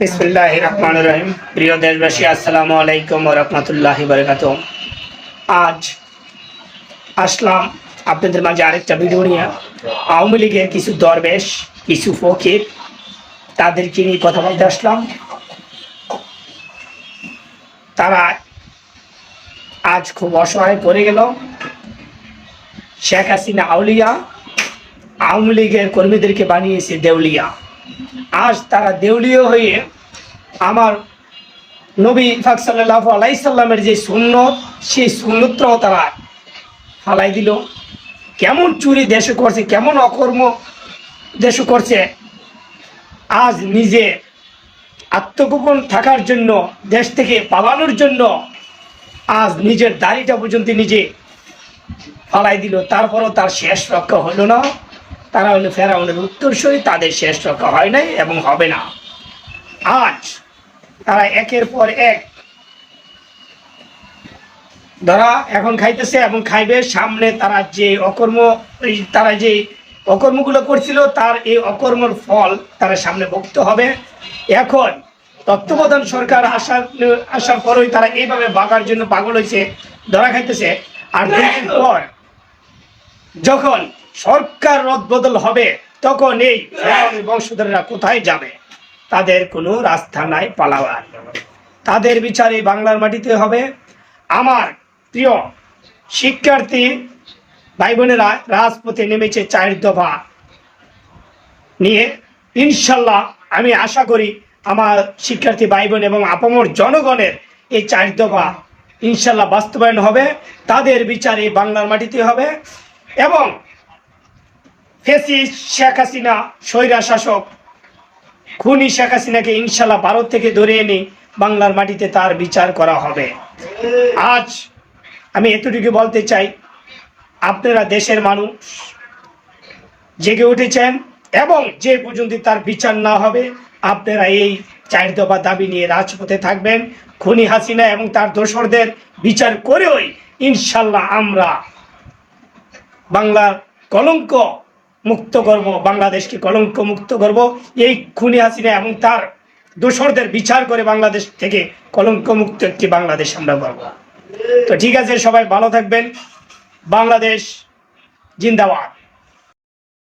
বিসমিল্লাহির রহমানির রহিম। প্রিয় দেশবাসী, আসসালামু আলাইকুম ওয়া রাহমাতুল্লাহি ওয়া বারাকাতুহু। আজ আসলাম আপনাদের মাঝে আরেকটা ভিডিও নিয়ে। আওয়ামী লীগের কিছু দরবেশ, কিছু ফকির, তাদেরকে নিয়ে কথা বলতে আসলাম। তারা আজ খুব অসহায় পড়ে গেল। শেখ হাসিনা আউলিয়া, আওয়ামী লীগের কর্মীদেরকে বানিয়েছে দেউলিয়া। আজ তারা দেউলিয়া হয়ে আমার নবী পাক সাল্লাল্লাহু আলাইহি সাল্লামের যে সুন্নত, সেই সুন্নতটাও তারা ফালাই দিল। কেমন চুরি দেশে করছে, কেমন অকর্ম দেশে করছে। আজ নিজে আত্মগোপন থাকার জন্য, দেশ থেকে পালানোর জন্য আজ নিজের দাড়িটা পর্যন্ত নিজে ফালাই দিল। তারপরও তার শেষ রক্ষা হলো না। তারা হলো ফেরাউনের উত্তরসূরি, তাদের শেষ রক্ষা হয় নাই এবং হবে না। আজ তারা একের পর এক ধরা এখন খাইতেছে এবং খাইবে। সামনে তারা যে অকর্মগুলো করছিল, তার এই অকর্মর ফল তারা সামনে ভুগতে হবে। এখন তত্ত্বাবধান সরকার আসার পরই তারা এইভাবে বাগার জন্য পাগল হয়েছে, ধরা খাইতেছে। আর দুদিন পর যখন সরকার রদবদল হবে, তখন এই বংশধররা কোথায় যাবে? তাদের কোনো রাস্তা নাই পালাবার। তাদের বিচার এই বাংলার মাটিতে হবে। আমার প্রিয় শিক্ষার্থী ভাই বোনেরা রাজপথে নেমেছে 4 দফা নিয়ে। ইনশাল্লাহ আমি আশা করি আমার শিক্ষার্থী ভাই বোন এবং আপামর জনগণের এই 4 দফা ইনশাল্লাহ বাস্তবায়ন হবে। তাদের বিচার এই বাংলার মাটিতে হবে এবং ফ্যাসিস্ট শেখ হাসিনা, স্বৈরা শাসক খুনি শেখ হাসিনাকে ইনশাল্লাহ ভারত থেকে ধরে এনে বাংলার মাটিতে তার বিচার করা হবে। আজ আমি এতটুকু বলতে চাই, আপনারা দেশের মানুষ জেগে উঠেছেন এবং যে পর্যন্ত তার বিচার না হবে আপনারা এই 4 দফা দাবি নিয়ে রাজপথে থাকবেন। খুনি হাসিনা এবং তার দোসরদের বিচার করেই ইনশাল্লাহ আমরা বাংলার কলঙ্ক মুক্ত করব, বাংলাদেশকে কলঙ্ক মুক্ত করব। এই খুনি হাসিনা এবং তার দোসরদের বিচার করে বাংলাদেশ থেকে কলঙ্ক মুক্ত একটি বাংলাদেশ আমরা করব। তো ঠিক আছে, সবাই ভালো থাকবেন। বাংলাদেশ জিন্দাবাদ।